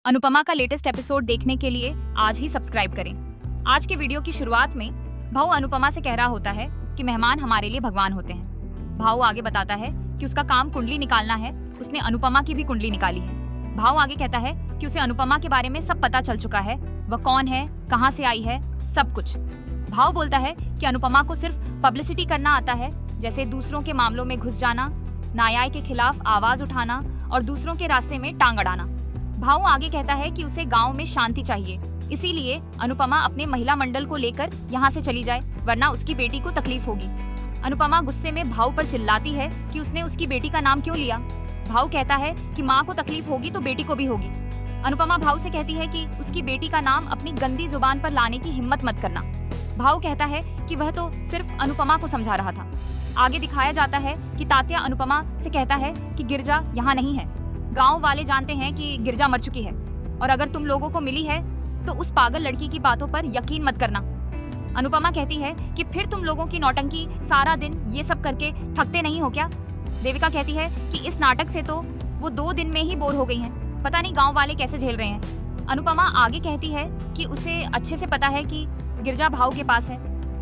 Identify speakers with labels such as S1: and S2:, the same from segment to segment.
S1: अनुपमा का latest episode देखने के लिए आज ही सब्सक्राइब करें। आज के वीडियो की शुरुआत में भाऊ अनुपमा से कह रहा होता है कि मेहमान हमारे लिए भगवान होते हैं। भाऊ आगे बताता है कि उसका काम कुंडली निकालना है। उसने अनुपमा की भी कुंडली निकाली है। भाऊ आगे कहता है कि उसे अनुपमा के बारे में सब पता चल चुका है, वह कौन है, कहाँ से आई है, सब कुछ। भाऊ बोलता है कि अनुपमा को सिर्फ पब्लिसिटी करना आता है, जैसे दूसरों के मामलों में घुस जाना, न्याय के खिलाफ आवाज उठाना और दूसरों के रास्ते में टांग अड़ाना। भाऊ आगे कहता है कि उसे गांव में शांति चाहिए, इसीलिए अनुपमा अपने महिला मंडल को लेकर यहाँ से चली जाए, वरना उसकी बेटी को तकलीफ होगी। अनुपमा गुस्से में भाऊ पर चिल्लाती है कि उसने उसकी बेटी का नाम क्यों लिया। भाऊ कहता है कि माँ को तकलीफ होगी तो बेटी को भी होगी। अनुपमा भाऊ से कहती है कि उसकी बेटी का नाम अपनी गंदी जुबान पर लाने की हिम्मत मत करना। भाऊ कहता है कि वह तो सिर्फ अनुपमा को समझा रहा था। आगे दिखाया जाता है कि तात्या अनुपमा से कहता है कि गिरजा यहाँ नहीं है। गांव वाले जानते हैं कि गिरजा मर चुकी है और अगर तुम लोगों को मिली है तो उस पागल लड़की की बातों पर यकीन मत करना। अनुपमा कहती है कि फिर तुम लोगों की नौटंकी सारा दिन ये सब करके थकते नहीं हो क्या। देविका कहती है कि इस नाटक से तो वो 2 दिन में ही बोर हो गई हैं, पता नहीं गांव वाले कैसे झेल रहे हैं। अनुपमा आगे कहती है कि उसे अच्छे से पता है कि गिरजा भाऊ के पास है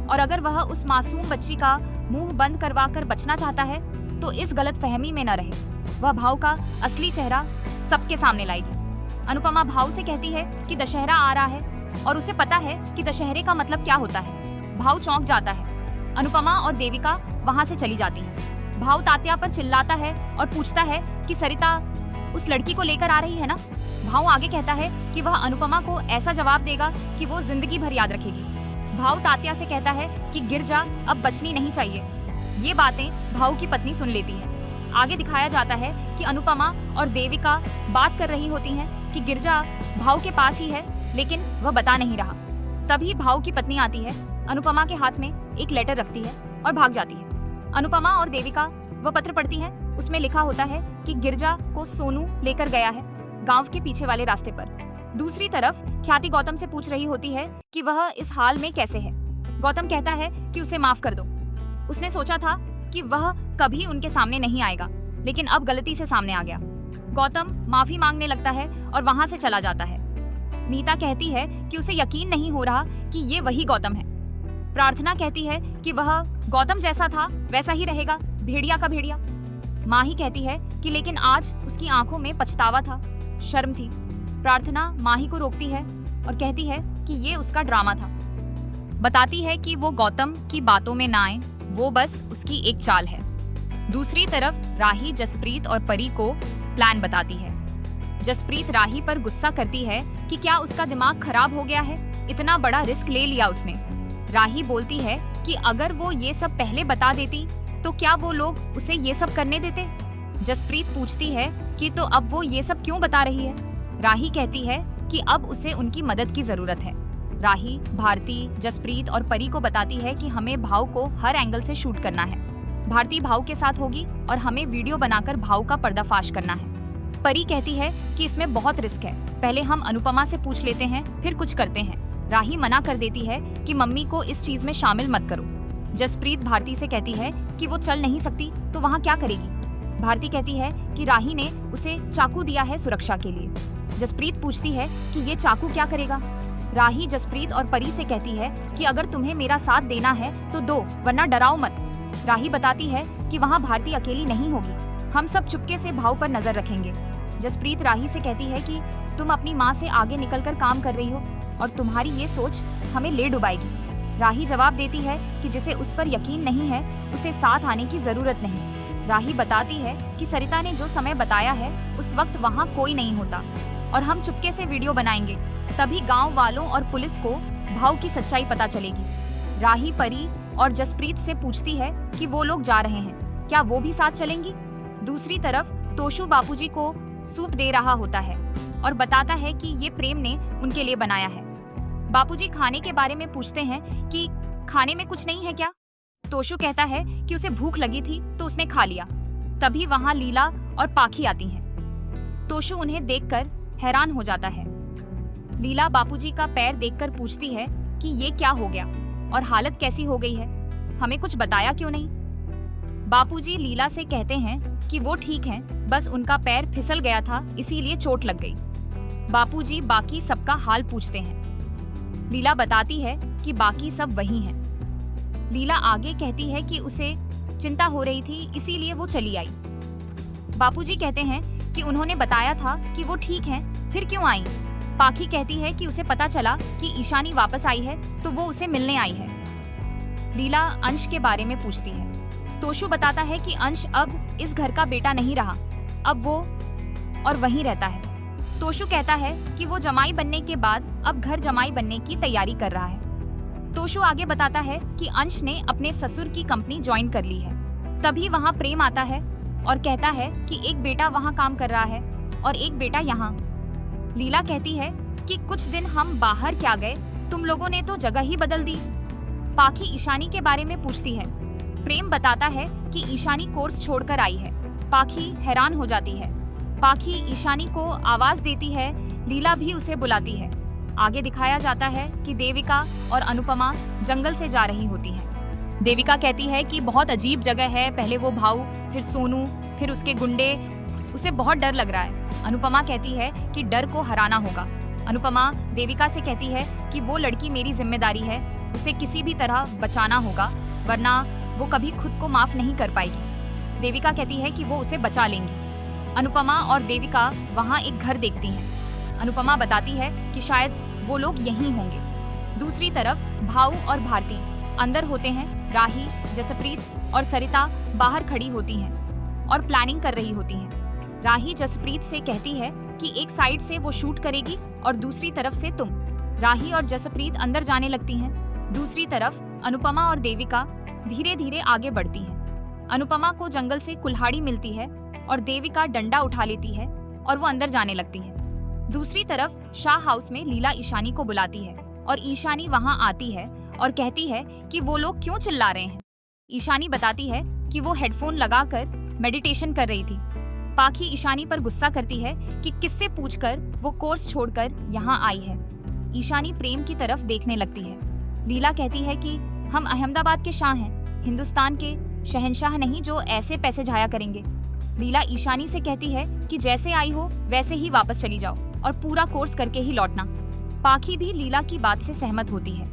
S1: और अगर वह उस मासूम बच्ची का मुंह बंद करवा कर बचना चाहता है तो इस गलतफहमी में न रहे, वह भाऊ का असली चेहरा सबके सामने लाएगी। अनुपमा भाऊ से कहती है कि दशहरा आ रहा है और उसे पता है कि दशहरे का मतलब क्या होता है। भाऊ चौंक जाता है। अनुपमा और देविका वहां से चली जाती हैं। भाऊ तात्या पर चिल्लाता है और पूछता है कि सरिता उस लड़की को लेकर आ रही है ना। भाऊ आगे कहता है कि वह अनुपमा को ऐसा जवाब देगा कि वो जिंदगी भर याद रखेगी। भाऊ तात्या से कहता है कि गिरजा अब बचनी नहीं चाहिए। ये बातें भाऊ की पत्नी सुन लेती है। आगे दिखाया जाता है कि अनुपमा और देविका बात कर रही होती हैं कि गिरजा भाऊ के पास ही है, लेकिन वह बता नहीं रहा। तभी भाऊ की पत्नी आती है, अनुपमा के हाथ में एक लेटर रखती है और भाग जाती है। अनुपमा और देविका वह पत्र पढ़ती हैं। उसमें लिखा होता है कि गिरजा को सोनू लेकर गया है गांव के पीछे वाले रास्ते पर। दूसरी तरफ ख्याति गौतम से पूछ रही होती है कि वह इस हाल में कैसे है। गौतम कहता है कि उसे माफ कर दो। उसने सोचा था कि वह कभी उनके सामने नहीं आएगा, लेकिन अब गलती से सामने आ गया। गौतम माफी मांगने लगता है और वहां से चला जाता है। नीता कहती है कि उसे यकीन नहीं हो रहा कि ये वही गौतम है। प्रार्थना कहती है कि वह गौतम जैसा था वैसा ही रहेगा, भेड़िया का भेड़िया। माही कहती है कि लेकिन आज उसकी आंखों में पछतावा था, शर्म थी। प्रार्थना माही को रोकती है और कहती है कि ये उसका ड्रामा था। बताती है कि वो गौतम की बातों में ना आए, वो बस उसकी एक चाल है। दूसरी तरफ राही जसप्रीत और परी को प्लान बताती है। जसप्रीत राही पर गुस्सा करती है कि क्या उसका दिमाग खराब हो गया है, इतना बड़ा रिस्क ले लिया उसने। राही बोलती है कि अगर वो ये सब पहले बता देती तो क्या वो लोग उसे ये सब करने देते। जसप्रीत पूछती है कि तो अब वो ये सब क्यों बता रही है। राही कहती है कि अब उसे उनकी मदद की जरूरत है। राही भारती, जसप्रीत और परी को बताती है कि हमें भाव को हर एंगल से शूट करना है। भारती भाव के साथ होगी और हमें वीडियो बनाकर भाव का पर्दाफाश करना है। परी कहती है कि इसमें बहुत रिस्क है, पहले हम अनुपमा से पूछ लेते हैं फिर कुछ करते हैं। राही मना कर देती है कि मम्मी को इस चीज में शामिल मत करो। जसप्रीत भारती से कहती है कि वो चल नहीं सकती तो वहाँ क्या करेगी। भारती कहती है कि राही ने उसे चाकू दिया है सुरक्षा के लिए। जसप्रीत पूछती है कि ये चाकू क्या करेगा। राही जसप्रीत और परी से कहती है कि अगर तुम्हें मेरा साथ देना है तो दो, वरना डराओ मत। राही बताती है कि वहाँ भारती अकेली नहीं होगी, हम सब चुपके से भाव पर नजर रखेंगे। जसप्रीत राही से कहती है कि तुम अपनी माँ से आगे निकलकर काम कर रही हो और तुम्हारी ये सोच हमें ले डुबाएगी। राही जवाब देती है कि जिसे उस पर यकीन नहीं है उसे साथ आने की जरूरत नहीं। राही बताती है कि सरिता ने जो समय बताया है उस वक्त वहाँ कोई नहीं होता और हम चुपके से वीडियो बनाएंगे, तभी गांव वालों और पुलिस को भाव की सच्चाई पता चलेगी। राही परी और जसप्रीत से पूछती है कि वो लोग जा रहे हैं, क्या वो भी साथ चलेंगी। दूसरी तरफ तोशु बापूजी को सूप दे रहा होता है और बताता है कि ये प्रेम ने उनके लिए बनाया है। बापूजी खाने के बारे में पूछते हैं कि खाने में कुछ नहीं है क्या। तोशु कहता है कि उसे भूख लगी थी तो उसने खा लिया। तभी वहाँ लीला और पाखी आती हैं। तोशु उन्हें देखकर हैरान हो जाता है। लीला बापूजी का पैर देखकर पूछती है कि ये क्या हो गया और हालत कैसी हो गई है, हमें कुछ बताया क्यों नहीं। बापूजी लीला से कहते हैं कि वो ठीक हैं, बस उनका पैर फिसल गया था इसीलिए चोट लग गई। बापूजी बाकी सबका हाल पूछते हैं। लीला बताती है कि बाकी सब वही हैं। लीला आगे कहती है कि उसे चिंता हो रही थी, इसीलिए वो चली आई। बापूजी कहते हैं कि उन्होंने बताया था कि वो ठीक हैं, फिर क्यों आई? पाखी कहती है कि उसे पता चला कि ईशानी वापस आई है तो वो उसे मिलने आई है। लीला अंश के बारे में पूछती है। तोशु बताता है कि अंश अब इस घर का बेटा नहीं रहा, अब वो और वहीं रहता है। तोशु कहता है कि वो जमाई बनने के बाद अब घर जमाई बनने की तैयारी कर रहा है। तोशु आगे बताता है कि अंश ने अपने ससुर की कंपनी ज्वाइन कर ली है। तभी वहाँ प्रेम आता है और कहता है कि एक बेटा वहाँ काम कर रहा है और एक बेटा यहाँ। लीला कहती है कि कुछ दिन हम बाहर क्या गए, तुम लोगों ने तो जगह ही बदल दी। पाखी ईशानी के बारे में पूछती है। प्रेम बताता है कि ईशानी कोर्स छोड़कर आई है। पाखी हैरान हो जाती है। पाखी ईशानी को आवाज देती है, लीला भी उसे बुलाती है। आगे दिखाया जाता है कि देविका और अनुपमा जंगल से जा रही होती हैं। देविका कहती है कि बहुत अजीब जगह है, पहले वो भाऊ, फिर सोनू, फिर उसके गुंडे, उसे बहुत डर लग रहा है। अनुपमा कहती है कि डर को हराना होगा। अनुपमा देविका से कहती है कि वो लड़की मेरी जिम्मेदारी है, उसे किसी भी तरह बचाना होगा, वरना वो कभी खुद को माफ नहीं कर पाएगी। देविका कहती है कि वो उसे बचा लेंगी। अनुपमा और देविका वहाँ एक घर देखती हैं। अनुपमा बताती है कि शायद वो लोग यहीं होंगे। दूसरी तरफ भाऊ और भारती अंदर होते हैं। राही, जसप्रीत और सरिता बाहर खड़ी होती हैं और प्लानिंग कर रही होती हैं। राही जसप्रीत से कहती है कि एक साइड से वो शूट करेगी और दूसरी तरफ से तुम। राही और जसप्रीत अंदर जाने लगती हैं। दूसरी तरफ अनुपमा और देविका धीरे धीरे आगे बढ़ती हैं। अनुपमा को जंगल से कुल्हाड़ी मिलती है और देविका डंडा उठा लेती है और वो अंदर जाने लगती है। दूसरी तरफ शाह हाउस में लीला ईशानी को बुलाती है और ईशानी वहां आती है और कहती है कि वो लोग क्यों चिल्ला रहे हैं। ईशानी बताती है कि वो हेडफोन लगाकर मेडिटेशन कर रही थी। पाखी ईशानी पर गुस्सा करती है कि किससे पूछकर वो कोर्स छोड़कर यहाँ आई है। ईशानी प्रेम की तरफ देखने लगती है। लीला कहती है कि हम अहमदाबाद के शाह हैं, हिंदुस्तान के शहंशाह नहीं जो ऐसे पैसे जाया करेंगे। लीला ईशानी से कहती है कि जैसे आई हो वैसे ही वापस चली जाओ और पूरा कोर्स करके ही लौटना। पाखी भी लीला की बात से सहमत होती है।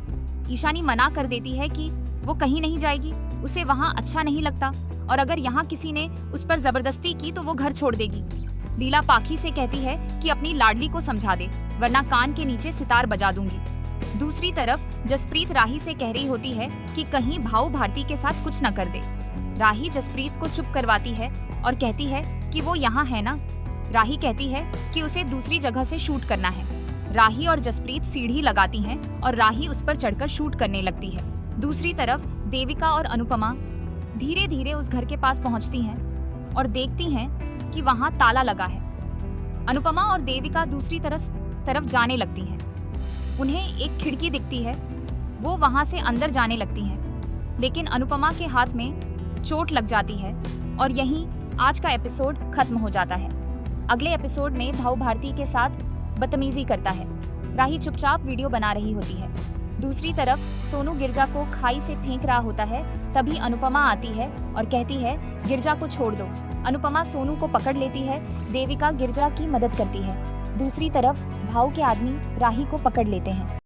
S1: ईशानी मना कर देती है कि वो कहीं नहीं जाएगी, उसे वहाँ अच्छा नहीं लगता और अगर यहाँ किसी ने उस पर जबरदस्ती की तो वो घर छोड़ देगी। लीला पाखी से कहती है कि अपनी लाडली को समझा दे, वरना कान के नीचे सितार बजा दूंगी। दूसरी तरफ जसप्रीत राही से कह रही होती है कि कहीं भाऊ भारती के साथ कुछ न कर दे। राही जसप्रीत को चुप करवाती है और कहती है कि वो यहाँ है ना। राही कहती है कि उसे दूसरी जगह से शूट करना है। राही और जसप्रीत सीढ़ी लगाती हैं और राही उस पर चढ़कर शूट करने लगती है। दूसरी तरफ देविका और अनुपमा धीरे धीरे उस घर के पास पहुंचती हैं और देखती हैं कि वहां ताला लगा है। अनुपमा और देविका दूसरी तरफ जाने लगती हैं। उन्हें एक खिड़की दिखती है, वो वहां से अंदर जाने लगती हैं, लेकिन अनुपमा के हाथ में चोट लग जाती है और यहीं आज का एपिसोड खत्म हो जाता है। अगले एपिसोड में भाऊ भारती के साथ बदतमीजी करता है। राही चुपचाप वीडियो बना रही होती है। दूसरी तरफ सोनू गिरजा को खाई से फेंक रहा होता है। तभी अनुपमा आती है और कहती है गिरजा को छोड़ दो। अनुपमा सोनू को पकड़ लेती है। देविका गिरजा की मदद करती है। दूसरी तरफ भाऊ के आदमी राही को पकड़ लेते हैं।